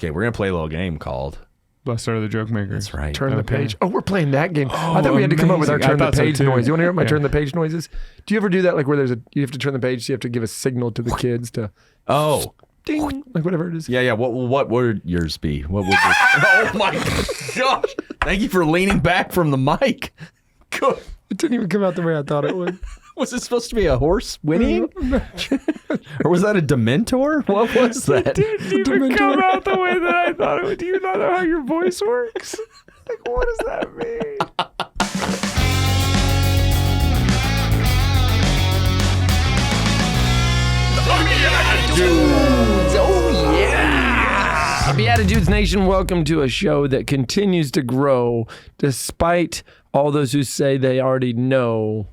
Okay, we're going to play a little game called... Blessed are the joke makers. That's right. Turn the page. Oh, we're playing that game. I thought we had to come up with our turn the page noise. You want to hear what my turn the page noise is? Do you ever do that, like where you have to turn the page, so you have to give a signal to the kids to... Oh. Ding, like whatever it is. Yeah. What would yours be? What would Oh my gosh! Thank you for leaning back from the mic. Good. It didn't even come out the way I thought it would. Was it supposed to be a horse whinnying? Or was that a Dementor? What was that? It didn't even come out the way that I thought it would. Do you not know how your voice works? Like, what does that mean? BeatiDudes. Oh, yeah. BeatiDudes Nation, welcome to a show that continues to grow despite all those who say they already know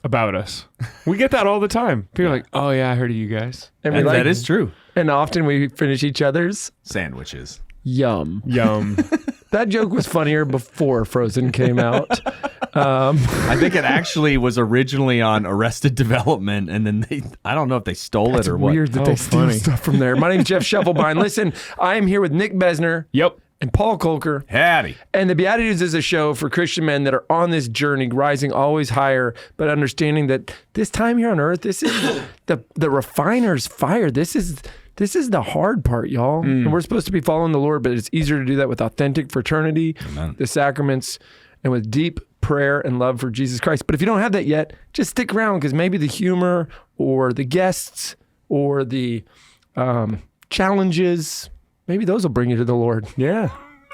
about us. We get that all the time. People are like, oh yeah, I heard of you guys. And that is true. And often we finish each other's sandwiches. Yum. That joke was funnier before Frozen came out. I think it actually was originally on Arrested Development, and then I don't know if they stole it or what. It's weird that they steal stuff from there. My name's Jeff Schiefelbein. Listen, I am here with Nick Bezner. Yep. And Paul Kolker. Howdy. And the BeatiDudes is a show for Christian men that are on this journey, rising always higher, but understanding that this time here on earth, this is the refiner's fire. This is the hard part, y'all. And we're supposed to be following the Lord, but it's easier to do that with authentic fraternity, the sacraments, and with deep prayer and love for Jesus Christ. But if you don't have that yet, just stick around, because maybe the humor or the guests or the challenges, maybe those will bring you to the Lord. Yeah,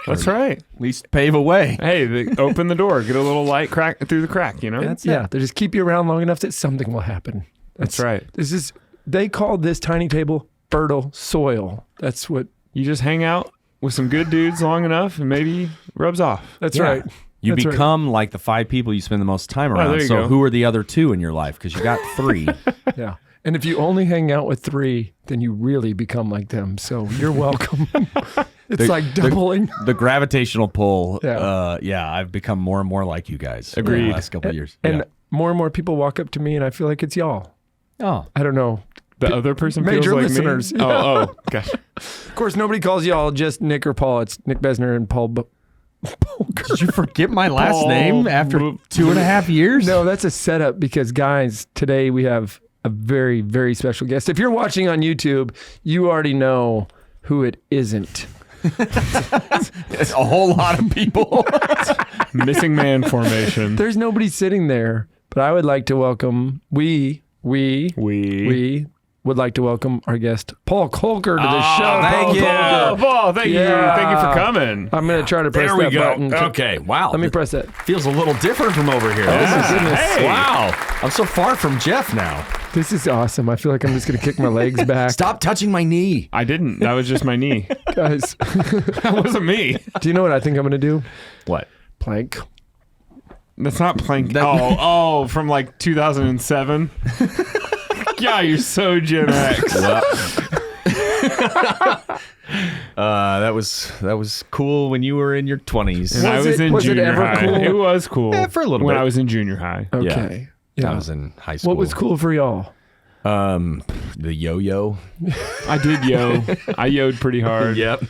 that's right. At least pave a way. Hey, open the door, get a little light crack through the crack, you know? They just keep you around long enough that something will happen. That's right. They call this tiny table fertile soil. That's what... You just hang out with some good dudes long enough and maybe rubs off. That's right. You become like the 5 people you spend the most time around. So who are the other 2 in your life? Because you got 3. Yeah. And if you only hang out with 3, then you really become like them. So you're welcome. It's like doubling. The gravitational pull. I've become more and more like you guys. Agreed. In the last couple of years. And more and more people walk up to me, and I feel like it's y'all. Oh. I don't know. The other person major feels like listeners. Me? Oh, gosh. Of course, nobody calls y'all just Nick or Paul. It's Nick Bezner and Paul Kolker. Did you forget my last name after 2.5 years? No, that's a setup, because, guys, today we have a very, very special guest. If you're watching on YouTube, you already know who it isn't. It's a whole lot of people. Missing man formation. There's nobody sitting there, but I would like to welcome, we would like to welcome our guest, Paul Kolker, to the show. Thank you. Paul, thank you. Thank you for coming. I'm going to try to press that button. Okay, wow. Let me press that. Feels a little different from over here. Oh, my goodness. Hey. Wow. I'm so far from Jeff now. This is awesome. I feel like I'm just going to kick my legs back. Stop touching my knee. I didn't. That was just my knee. Guys. That wasn't me. Do you know what I think I'm going to do? What? Plank. That's not plank. From like 2007. Yeah, you're so Gen X. That was cool when you were in your 20s. And I was in junior high. Cool? It was cool. Yeah, for a little bit. When I was in junior high. Okay. Yeah. I was in high school. What was cool for y'all? The yo-yo. I did yo. I yo'd pretty hard. Yep.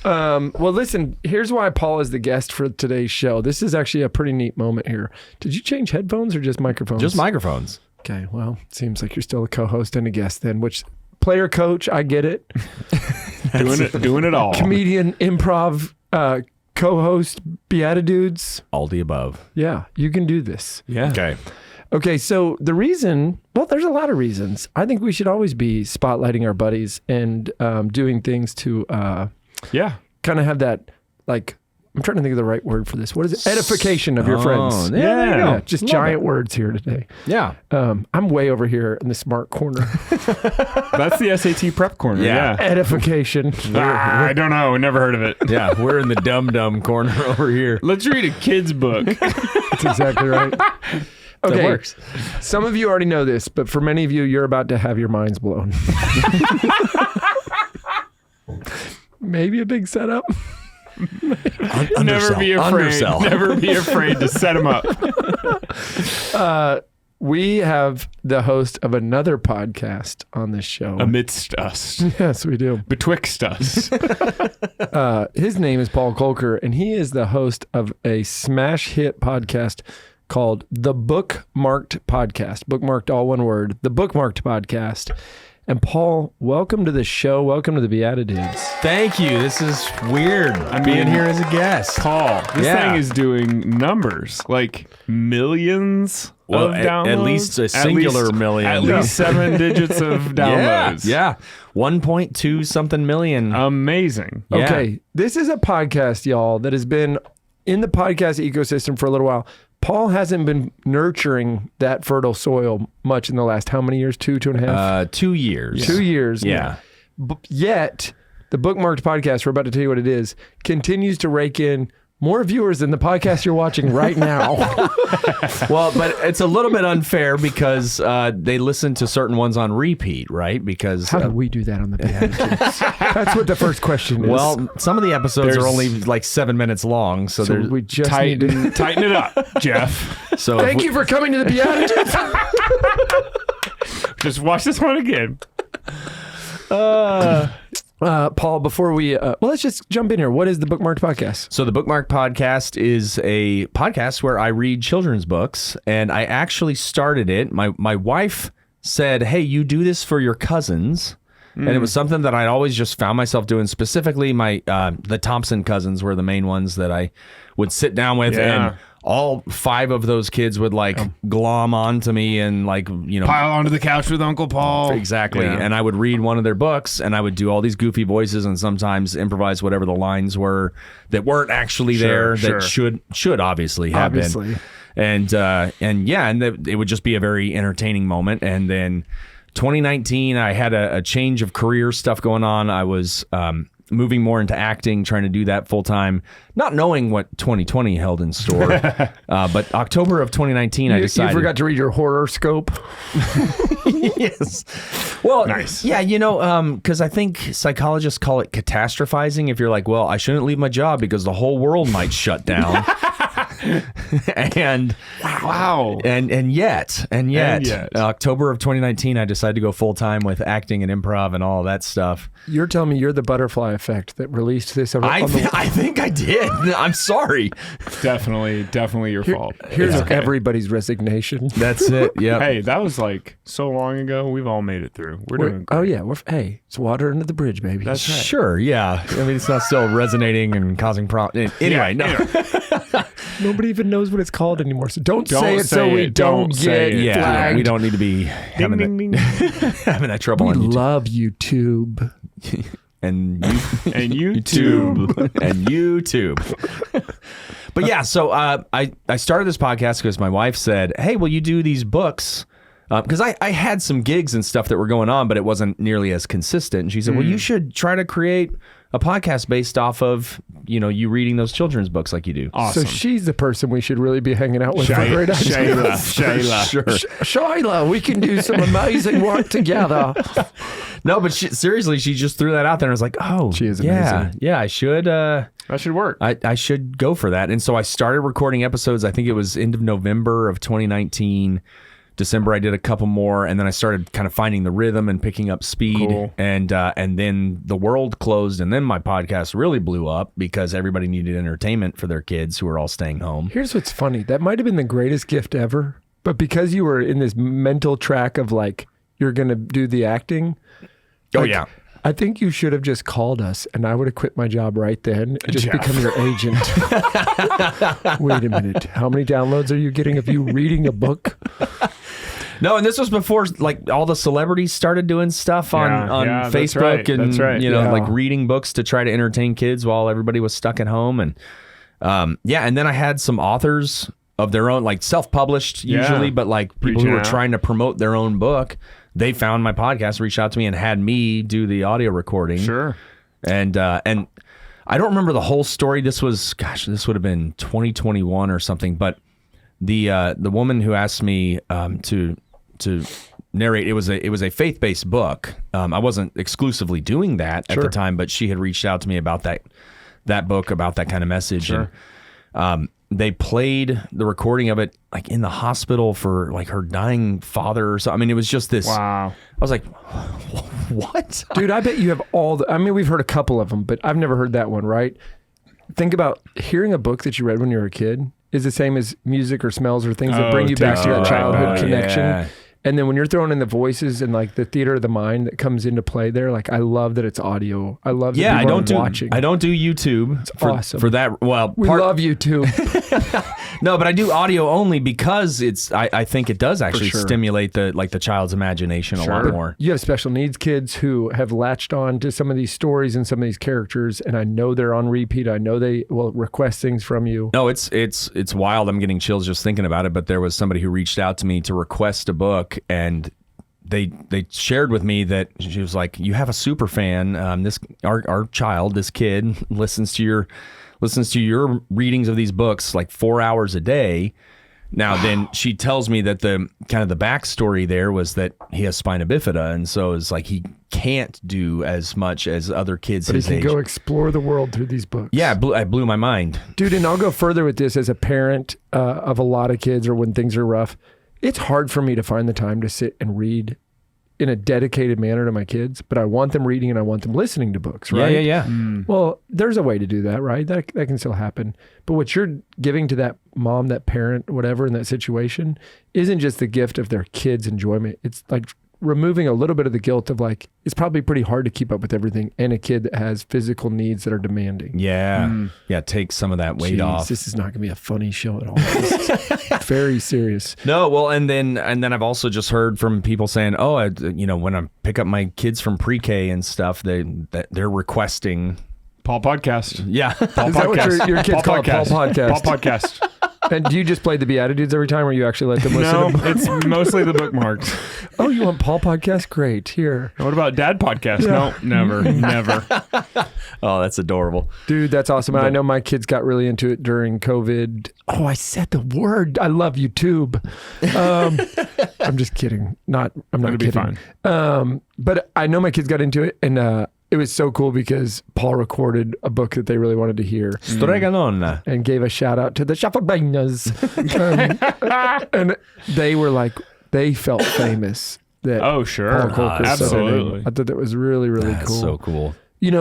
Well, listen, here's why Paul is the guest for today's show. This is actually a pretty neat moment here. Did you change headphones or just microphones? Just microphones. Okay, well, seems like you're still a co-host and a guest then, which player coach, I get it. doing it all. Comedian, improv, co-host, BeatiDudes. All the above. Yeah, you can do this. Yeah. Okay, so the reason, well, there's a lot of reasons. I think we should always be spotlighting our buddies and doing things to kind of have that, like, I'm trying to think of the right word for this. What is it? Edification of your friends. Yeah. Just giant words here today. Yeah. I'm way over here in the smart corner. That's the SAT prep corner. Yeah. Edification. I don't know. Never heard of it. Yeah. We're in the dumb corner over here. Let's read a kid's book. That's exactly right. Okay. That works. Some of you already know this, but for many of you, you're about to have your minds blown. Maybe a big setup. Never be afraid. Never be afraid to set them up. we have the host of another podcast on this show. Amidst us. Yes, we do. Betwixt us. His name is Paul Kolker, and he is the host of a smash hit podcast called The Bookmarked Podcast. Bookmarked, all one word. The Bookmarked Podcast. And Paul, welcome to the show. Welcome to the BeatiDudes. Thank you. This is weird. Being here as a guest. Paul, this thing is doing numbers, like millions of downloads. At least a singular million. At least 7 digits of downloads. Yeah. 1.2 something million. Amazing. Yeah. Okay, this is a podcast, y'all, that has been in the podcast ecosystem for a little while. Paul hasn't been nurturing that fertile soil much in the last how many years? 2.5? 2 years. 2 years. Yeah. Yet, the Bookmarked Podcast, we're about to tell you what it is, continues to rake in more viewers than the podcast you're watching right now. Well, but it's a little bit unfair because they listen to certain ones on repeat, right? Because How do we do that on the BeatiDudes? That's what the first question is. well, some of the episodes are only like 7 minutes long, so we just need to... Tighten it up, Jeff. So Thank you for coming to the BeatiDudes. Just watch this one again. Paul, before we... well, let's just jump in here. What is the Bookmarked Podcast? So the Bookmarked Podcast is a podcast where I read children's books, and I actually started it. My wife said, "Hey, you do this for your cousins." And it was something that I'd always just found myself doing. Specifically, the Thompson cousins were the main ones that I would sit down with, and all 5 of those kids would like glom onto me and like, you know, Pile onto the couch with Uncle Paul. Exactly. Yeah. And I would read one of their books, and I would do all these goofy voices and sometimes improvise whatever the lines were that weren't actually there that should obviously have been. And it would just be a very entertaining moment. And then 2019, I had a change of career stuff going on. I was moving more into acting, trying to do that full time, not knowing what 2020 held in store. But October of 2019, I decided. You forgot to read your horoscope. Yes. Well, nice. Yeah, you know, because I think psychologists call it catastrophizing. If you're like, well, I shouldn't leave my job because the whole world might shut down. And wow. And yet, October of 2019, I decided to go full time with acting and improv and all that stuff. You're telling me you're the butterfly effect that released this. I think I did. I'm sorry. Definitely your fault. Here's everybody's resignation. That's it. Yeah. Hey, that was like so long ago. We've all made it through. We're doing great. Oh yeah. Hey, it's water under the bridge, baby. That's right. Sure. Yeah. I mean, it's not still resonating and causing problems. Anyway, no. Nobody even knows what it's called anymore. So don't say it so we don't say get it. flagged. We don't need to be having that trouble We on YouTube. love YouTube. And YouTube. And YouTube. But yeah, so I started this podcast because my wife said, "Hey, will you do these books?" Because I had some gigs and stuff that were going on, but it wasn't nearly as consistent. And she said, "Well, you should try to create a podcast based off of, you know, you reading those children's books like you do." Awesome. So she's the person we should really be hanging out with for great ideas. Shayla. Sure. Shayla, we can do some amazing work together. No, but seriously, she just threw that out there and I was like, oh, She is amazing. Yeah, I should. That should work. I should go for that. And so I started recording episodes. I think it was end of November of 2019. December, I did a couple more, and then I started kind of finding the rhythm and picking up speed. Cool. And then the world closed, and then my podcast really blew up because everybody needed entertainment for their kids who were all staying home. Here's what's funny. That might have been the greatest gift ever, but because you were in this mental track of like, you're going to do the acting. Oh, like, yeah. I think you should have just called us, and I would have quit my job right then and just Jeff. become your agent. Wait a minute. How many downloads are you getting of you reading a book? No, and this was before like all the celebrities started doing stuff on that's Facebook right, and that's right. you know, like reading books to try to entertain kids while everybody was stuck at home. And and then I had some authors of their own, like self-published usually, but like people who were trying to promote their own book. They found my podcast, reached out to me, and had me do the audio recording. Sure. And I don't remember the whole story. This would have been 2021 or something. But the woman who asked me to narrate, it was a faith-based book. I wasn't exclusively doing that at the time, but she had reached out to me about that book, about that kind of message. Sure. they played the recording of it like in the hospital for like her dying father or something. I mean, it was just this. Wow. I was like, what? Dude, I bet you have we've heard a couple of them, but I've never heard that one, right? Think about hearing a book that you read when you were a kid is the same as music or smells or things that bring you back to that childhood connection. Yeah. And then when you're throwing in the voices and like the theater of the mind that comes into play there, like I love that it's audio. I love that people are watching. I don't do YouTube. It's awesome. For that. Well, we love YouTube. No, but I do audio only because I think it does actually stimulate the child's imagination a lot more. You have special needs kids who have latched on to some of these stories and some of these characters, and I know they're on repeat. I know they will request things from you. No, it's wild. I'm getting chills just thinking about it, but there was somebody who reached out to me to request a book, and they shared with me that she was like, you have a super fan. Our child, this kid, listens to your readings of these books like 4 hours a day. Now, then she tells me that the kind of the backstory there was that he has spina bifida, and so it's like he can't do as much as other kids his age. But he can go explore the world through these books. Yeah, it blew my mind. Dude, and I'll go further with this as a parent of a lot of kids or when things are rough. It's hard for me to find the time to sit and read in a dedicated manner to my kids, but I want them reading and I want them listening to books, right? Yeah. Well, there's a way to do that, right? That can still happen. But what you're giving to that mom, that parent, whatever in that situation isn't just the gift of their kids' enjoyment. It's like removing a little bit of the guilt of like, it's probably pretty hard to keep up with everything and a kid that has physical needs that are demanding. Yeah. Yeah, take some of that weight off. This is not going to be a funny show at all. This is very serious. No, well, and then I've also just heard from people saying, oh, when I pick up my kids from pre-K and stuff, they're requesting Paul Podcast. Yeah. Paul is Podcast. That what your kids call it? Paul Podcast. Paul Podcast. And do you just play the BeatiDudes every time, or you actually let them listen? No, it's mostly the bookmarks. Oh, you want Paul Podcast? Great. Here. What about Dad Podcast? Yeah. No, never. Oh, that's adorable. Dude, that's awesome. I know my kids got really into it during COVID. Oh, I said the word. I love YouTube. I'm just kidding. I'm not kidding. Be fine. But I know my kids got into it, and it was so cool because Paul recorded a book that they really wanted to hear. Streganona. And gave a shout out to the Schiefelbeiners. And they were like, they felt famous. That sure. Paul Kolker absolutely. I thought that was really, really That's cool. So cool.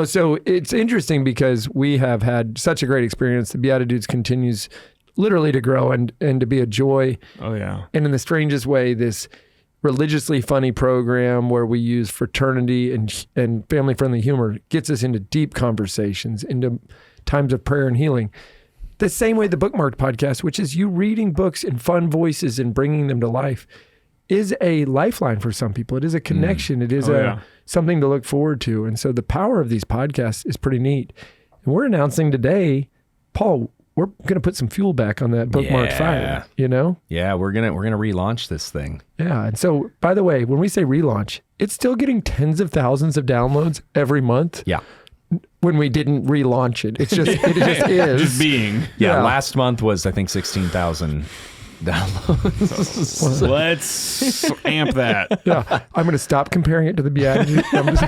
So it's interesting because we have had such a great experience. The BeatiDudes continues literally to grow and to be a joy. Oh, yeah. And in the strangest way, this religiously funny program where we use fraternity and family-friendly humor gets us into deep conversations, into times of prayer and healing. The same way the Bookmarked Podcast, which is you reading books in fun voices and bringing them to life, is a lifeline for some people. It is a connection. It is something to look forward to. And so the power of these podcasts is pretty neat. And we're announcing today, Paul, we're going to put some fuel back on that bookmarked fire, Yeah, we're going to relaunch this thing. Yeah. And so, by the way, when we say relaunch, it's still getting tens of thousands of downloads every month. Yeah. When we didn't relaunch it. It just is. Just being. Yeah. Last month was, I think, 16,000 downloads. Let's amp that. Yeah. I'm going to stop comparing it to the BeatiDudes.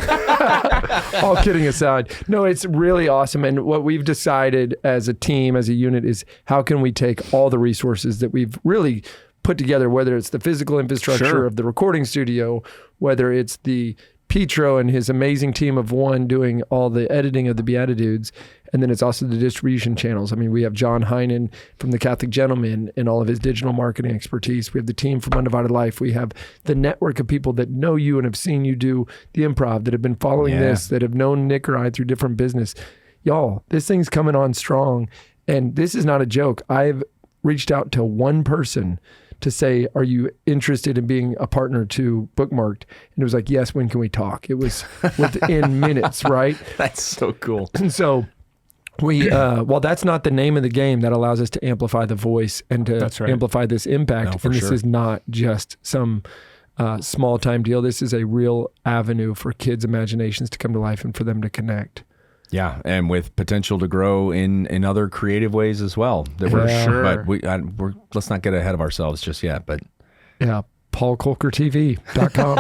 All kidding aside. No, it's really awesome. And what we've decided as a team, as a unit, is how can we take all the resources that we've really put together, whether it's the physical infrastructure of the recording studio, whether it's the Petro and his amazing team of one doing all the editing of the BeatiDudes, and then it's also the distribution channels. I mean, we have John Heinen from The Catholic Gentleman and all of his digital marketing expertise. We have the team from Undivided Life. We have the network of people that know you and have seen you do the improv, that have been following this, that have known Nick or I through different business. Y'all, this thing's coming on strong, and this is not a joke. I've reached out to one person to say, are you interested in being a partner to Bookmarked? And it was like, yes, when can we talk? It was within minutes, right? That's so cool. And so we, while that's not the name of the game, that allows us to amplify the voice and to amplify this impact. And this is not just some small time deal. This is a real avenue for kids' imaginations to come to life and for them to connect. Yeah, and with potential to grow in other creative ways as well. For sure. But let's not get ahead of ourselves just yet. But PaulKolkerTV.com.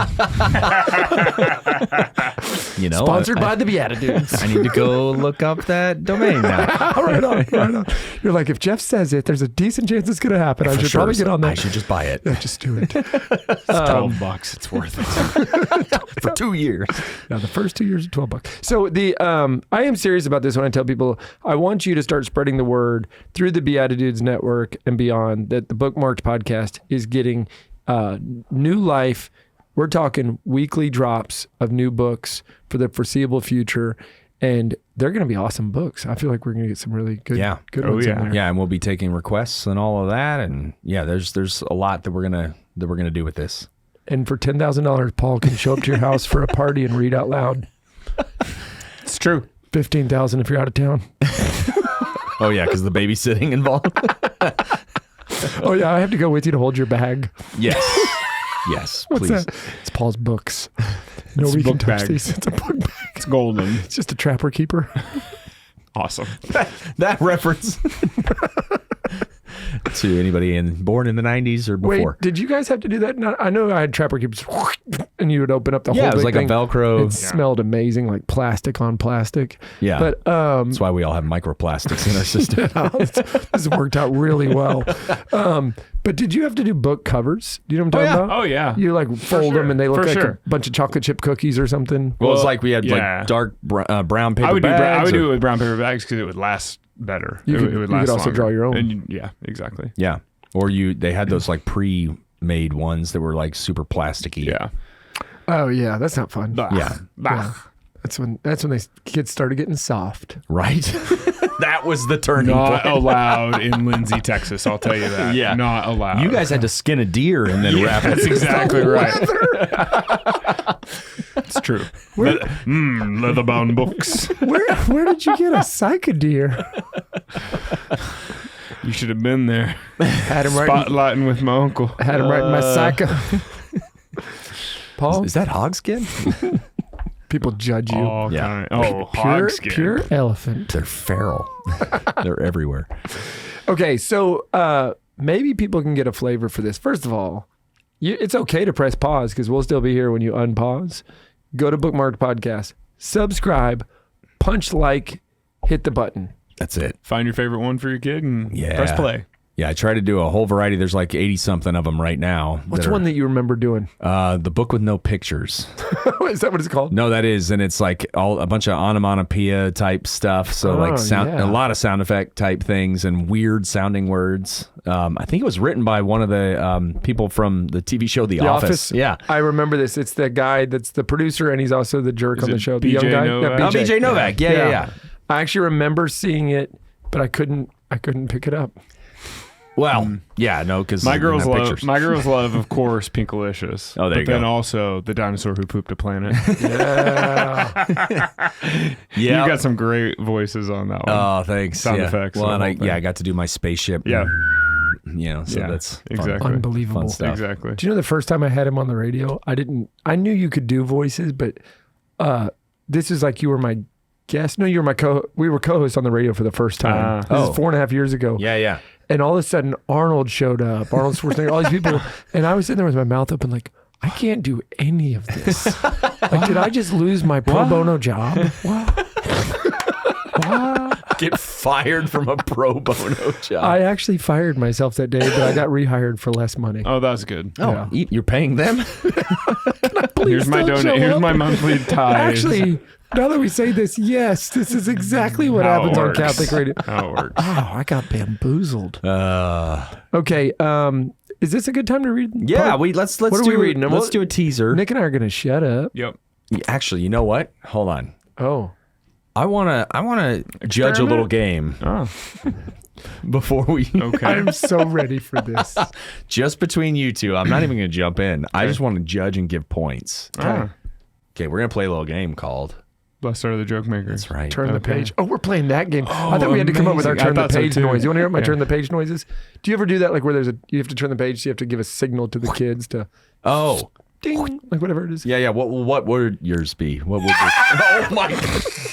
You know, Sponsored by the BeatiDudes. I need to go look up that domain now. Right on. You're like, if Jeff says it, there's a decent chance it's going to happen. I should probably get on that. I should just buy it. Yeah, just do it. It's $12. It's worth it. For 2 years. Now, the first 2 years are $12. So I am serious about this when I tell people I want you to start spreading the word through the BeatiDudes network and beyond that the Bookmarked podcast is getting new life. We're talking weekly drops of new books for the foreseeable future, and they're going to be awesome books. I feel like we're going to get some really good, good ones in there. Yeah, and we'll be taking requests and all of that, and there's a lot that we're gonna do with this. And for $10,000, Paul can show up to your house for a party and read out loud. It's true. $15,000 if you're out of town. Oh yeah, because the babysitting involved. Oh yeah, I have to go with you to hold your bag. Yes. Yes, What's please. that? It's Paul's books. No, It's we a can book touch bag. these. It's a book bag. It's golden. It's just a trapper keeper. Awesome. That reference to anybody born in the 90s or before. Wait, did you guys have to do that? I know I had trapper keepers, and you would open up the whole Yeah, it was big like thing. a Velcro. It smelled amazing, like plastic on plastic. Yeah. But That's why we all have microplastics in our system. this worked out really well. But did you have to do book covers? Do you know what I'm talking about? Oh, yeah. You like fold them and they look For like sure. a bunch of chocolate chip cookies or something. Well, it's like we had yeah. like dark brown paper I would bags. do it with brown paper bags because it would last better. You It could- would you last could also longer. draw your own. And yeah, exactly. Yeah. Or they had those like pre-made ones that were like super plasticky. Yeah. Oh yeah, that's not fun. Yeah. Yeah. That's when they kids started getting soft. Right? That was the turning Not point. allowed in Lindsay, Texas. I'll tell you that. Yeah. Not allowed. You guys had to skin a deer and then wrap it. That's exactly right. It's true. Leather-bound books. Where did you get a psychodeer? You should have been there. Had him right. Spotlighting with my uncle. Had him right in my psycho. Paul, Is that hogskin? people judge you. Oh, Yeah. pure, hogskin. pure elephant. They're feral. They're everywhere. Okay, so maybe people can get a flavor for this. First of all, it's okay to press pause because we'll still be here when you unpause. Go to Bookmarked Podcast, subscribe, punch like, hit the button. That's it. Find your favorite one for your kid and Yeah. press play. Yeah, I try to do a whole variety. There's like 80-something of them right now. What's one that you remember doing? The book with no pictures. Is that what it's called? No, that is, and it's like a bunch of onomatopoeia type stuff. So like a lot of sound effect type things and weird sounding words. I think it was written by one of the people from the TV show The Office. Yeah, I remember this. It's the guy that's the producer and he's also the jerk on the show. The BJ young guy. Novak? Yeah, Oh, BJ Novak. Yeah. I actually remember seeing it, but I couldn't pick it up. Well, yeah, no, because My girls love, pictures. of course, Pinkalicious. Oh, there you But then go. also the dinosaur who pooped a planet. Yeah. You got some great voices on that one. Oh, thanks. Sound yeah. effects, Well, the and whole thing. I got to do my spaceship. Yeah. So Yeah, that's exactly. fun, Unbelievable. fun stuff. Exactly. Do you know the first time I had him on the radio, I knew you could do voices, but this is like you were my guest. No, you were my we were co-hosts on the radio for the first time. This is 4.5 years ago. Yeah. And all of a sudden Arnold showed up, Arnold Schwarzenegger, all these people. And I was sitting there with my mouth open like, I can't do any of this. Like, did I just lose my pro bono job? What? Get fired from a pro bono job. I actually fired myself that day, but I got rehired for less money. Oh, that's good. Oh, you're paying them? Here's my don't show donate. Here's up. my monthly tithe. Actually, now that we say this, yes, this is exactly what How it happens on works. Catholic radio. How it works. Oh, I got bamboozled. Uh, Okay, is this a good time to read? yeah, let's What are do we reading? Let's do a teaser. Nick and I are going to shut up. Yep. Actually, you know what? Hold on. Oh, I wanna judge a little game Oh, before we okay. I'm so ready for this. just between you two. I'm not even gonna jump in. I just want to judge and give points. Ah, Okay, we're gonna play a little game called. Blessed are the joke makers. That's right. Turn the Okay. page. Oh, we're playing that game. I thought we had to come up with our amazing. turn I the thought so page too. noise. You want to hear what my Yeah. turn the page noise is? Do you ever do that, like where you have to turn the page, so you have to give a signal to the kids to Oh, ding, like whatever it is? yeah. What would yours be? What would? Oh my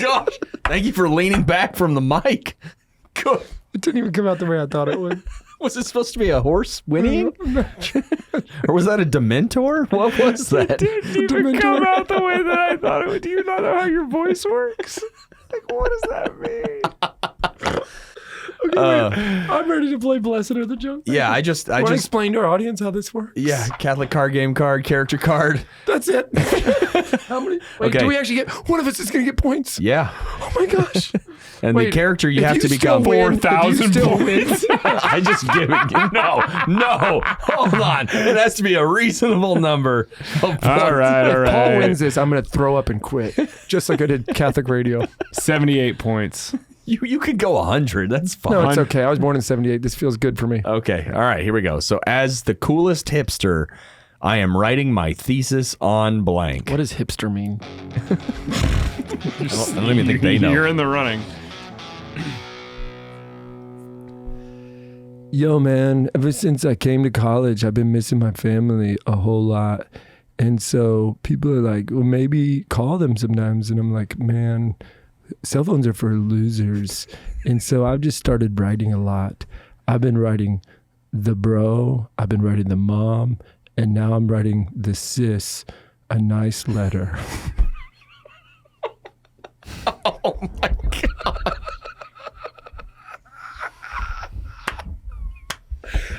gosh! Thank you for leaning back from the mic. Good. It didn't even come out the way I thought it would. Was it supposed to be a horse whinnying? Or was that a Dementor? What was that? It didn't even come out the way that I thought it would. Do you not know how your voice works? Like, what does that mean? Okay, I'm ready to play Blessed Are the Junk. Yeah, I just explain to our audience how this works. Yeah, Catholic card game card, character card. That's it. How many? Wait, do we actually get one of us is going to get points? Yeah. Oh my gosh. And the character you have to become 4,000 points. I just give it. No. Hold on. It has to be a reasonable number. All right. If Paul wins this, I'm going to throw up and quit, just like I did Catholic radio. 78 points. You could go 100. That's fine. No, it's okay. I was born in 78. This feels good for me. Okay. All right. Here we go. So, as the coolest hipster, I am writing my thesis on blank. What does hipster mean? I don't even think they know. You're in the running. Yo, man, ever since I came to college, I've been missing my family a whole lot. And so people are like, well, maybe call them sometimes. And I'm like, man, cell phones are for losers. And so I've just started writing a lot. I've been writing the bro, I've been writing the mom, and now I'm writing the sis a nice letter. Oh my God.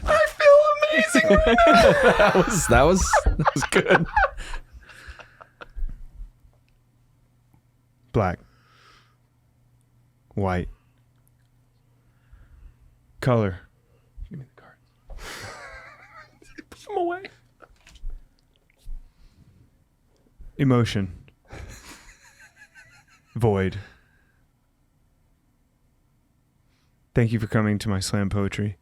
I feel amazing right now. That was good. Black. White. Color. Give me the cards. Put them away. Emotion. Void. Thank you for coming to my slam poetry.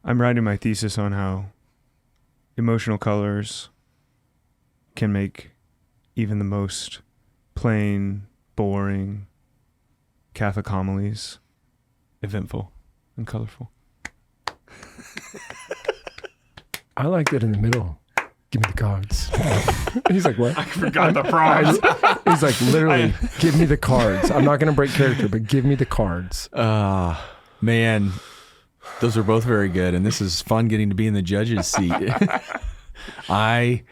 I'm writing my thesis on how emotional colors can make even the most plain, boring Catholic homilies eventful and colorful. I like that in the middle. Give me the cards. He's like, what? I forgot the prize. He's like, literally, give me the cards. I'm not going to break character, but give me the cards. Man, those are both very good, and this is fun getting to be in the judge's seat. I'm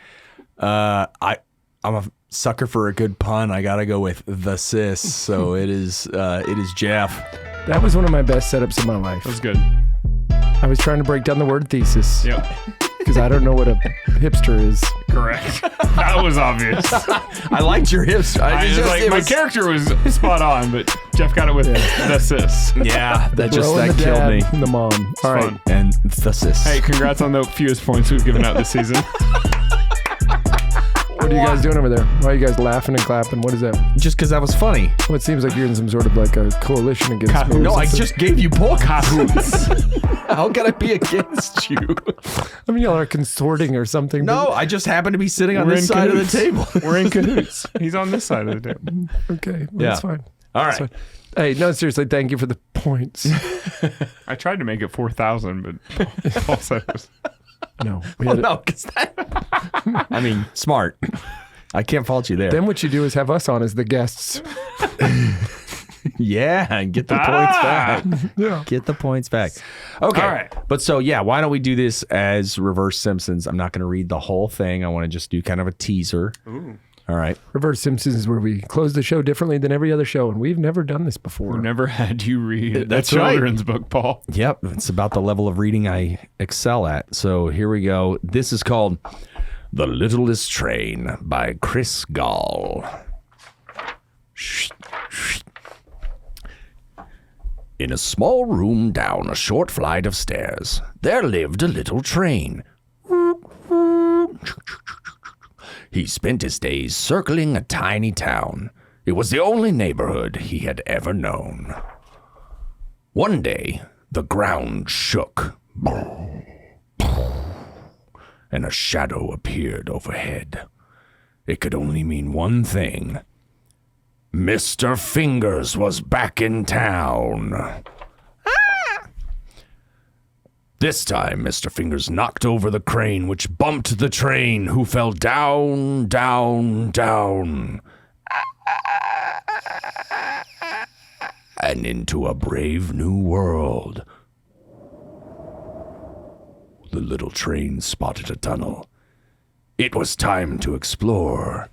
a sucker for a good pun. I gotta go with the sis. So it is Jeff. That was one of my best setups of my life. That was good. I was trying to break down the word thesis. Yep. Because I don't know what a hipster is. Correct. That was obvious. I liked your hips. My character was spot on, but Jeff got it with the sis. Yeah, that killed killed me. And the mom. All right. Fun. And the sis. Hey, congrats on the fewest points we've given out this season. What are you guys doing over there? Why are you guys laughing and clapping? What is that? Just because that was funny. Well, it seems like you're in some sort of like a coalition against me. No, I just gave you poor cahoots. How can I be against you? I mean, y'all are consorting or something. No, I just happen to be sitting on this side of the table. We're in cahoots. He's on this side of the table. Okay, well, that's fine. All right. Fine. Hey, no, seriously, thank you for the points. I tried to make it 4,000, but Paul said it was... No. Because that... I mean, smart. I can't fault you there. Then what you do is have us on as the guests. Yeah, and get the points back. Yeah. Get the points back. Okay. All right. But so, yeah, why don't we do this as Reverse Simpsons? I'm not going to read the whole thing. I want to just do kind of a teaser. Ooh. All right. Reverse Simpsons is where we close the show differently than every other show, and we've never done this before. We've never had you read That's a children's book, Paul. Yep. It's about the level of reading I excel at. So here we go. This is called The Littlest Train by Chris Gall. In a small room down a short flight of stairs, there lived a little train. He spent his days circling a tiny town. It was the only neighborhood he had ever known. One day, the ground shook, and a shadow appeared overhead. It could only mean one thing. Mr. Fingers was back in town. This time, Mr. Fingers knocked over the crane, which bumped the train, who fell down, down, down, and into a brave new world. The little train spotted a tunnel. It was time to explore.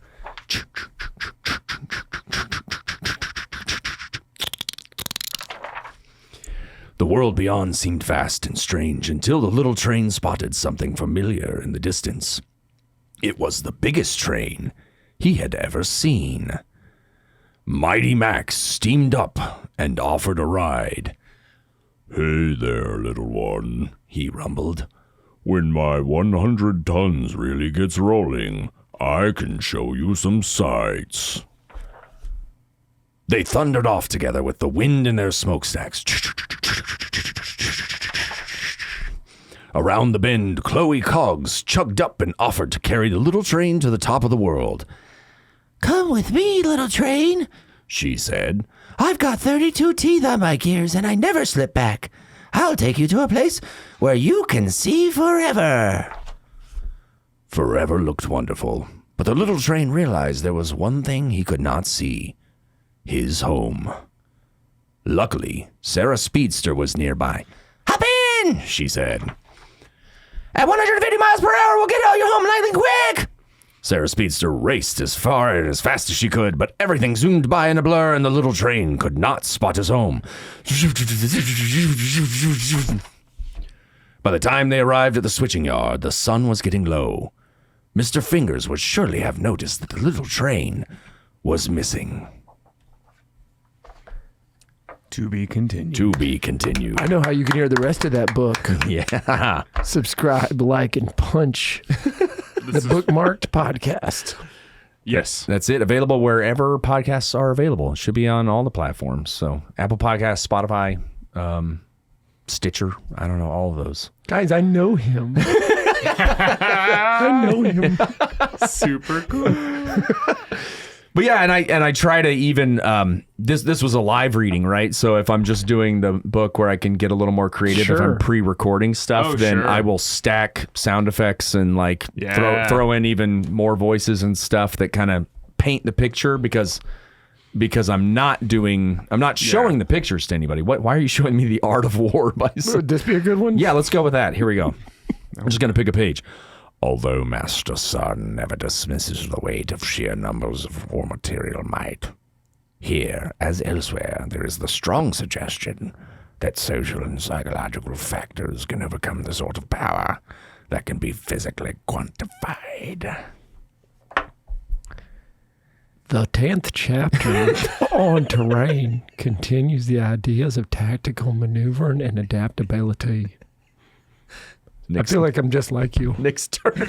The world beyond seemed vast and strange until the little train spotted something familiar in the distance. It was the biggest train he had ever seen. Mighty Max steamed up and offered a ride. "Hey there, little one," he rumbled. "When my 100 tons really gets rolling, I can show you some sights." They thundered off together with the wind in their smokestacks. Around the bend, Chloe Coggs chugged up and offered to carry the little train to the top of the world. "Come with me, little train," she said. "I've got 32 teeth on my gears and I never slip back. I'll take you to a place where you can see forever." Forever looked wonderful, but the little train realized there was one thing he could not see: his home. Luckily, Sarah Speedster was nearby. "Hop in," she said. "At 150 miles per hour, we'll get all your home lightning quick." Sarah Speedster raced as far and as fast as she could, but everything zoomed by in a blur, and the little train could not spot his home. By the time they arrived at the switching yard, the sun was getting low. Mr. Fingers would surely have noticed that the little train was missing. To be continued. To be continued. I know how you can hear the rest of that book. Yeah. Subscribe, like, and punch the Bookmarked Podcast. Yes. That's it. Available wherever podcasts are available. It should be on all the platforms. So Apple Podcasts, Spotify, Stitcher. I don't know, all of those. Guys, I know him. I know him. Super cool. But yeah, and I try to even this was a live reading, right? So if I'm just doing the book where I can get a little more creative, if I'm pre-recording stuff, then I will stack sound effects and like throw in even more voices and stuff that kind of paint the picture because I'm not showing the pictures to anybody. Why are you showing me The Art of War? Would this be a good one? Yeah, let's go with that. Here we go. I'm just gonna pick a page. Although Master Sun never dismisses the weight of sheer numbers or material might, here, as elsewhere, there is the strong suggestion that social and psychological factors can overcome the sort of power that can be physically quantified. The 10th chapter on terrain continues the ideas of tactical maneuvering and adaptability. I feel like I'm just like you. Next turn.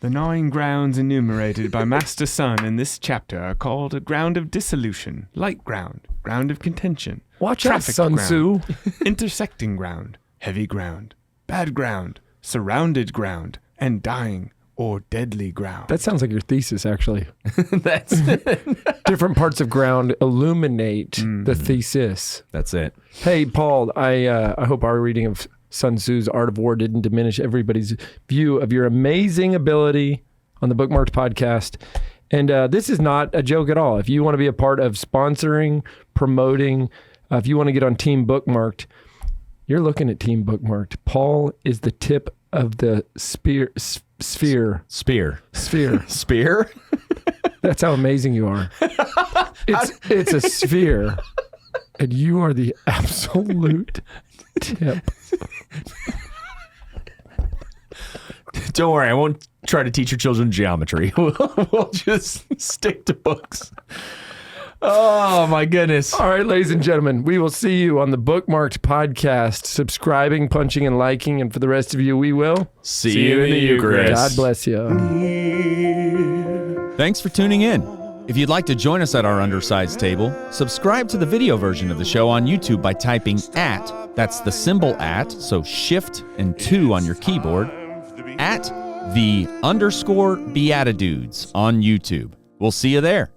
The 9 grounds enumerated by Master Sun in this chapter are called a ground of dissolution, light ground, ground of contention, Watch out, traffic Sun Tzu. ground, intersecting ground, heavy ground, bad ground, surrounded ground, and dying or deadly ground. That sounds like your thesis, actually. That's Different parts of ground illuminate the thesis. That's it. Hey, Paul, I hope our reading of Sun Tzu's Art of War didn't diminish everybody's view of your amazing ability on the Bookmarked Podcast. And this is not a joke at all. If you want to be a part of sponsoring, promoting, if you want to get on Team Bookmarked, you're looking at Team Bookmarked. Paul is the tip of the sphere. Spear? That's how amazing you are. It's a sphere, and you are the absolute tip. Don't worry, I won't try to teach your children geometry. We'll just stick to books. Oh, my goodness. All right, ladies and gentlemen, we will see you on the Bookmarked Podcast. Subscribing, punching, and liking. And for the rest of you, we will see you in the Eucharist. God bless you. Thanks for tuning in. If you'd like to join us at our undersized table, subscribe to the video version of the show on YouTube by typing @ that's the symbol @ so shift and 2 on your keyboard, @ the _ BeatiDudes on YouTube. We'll see you there.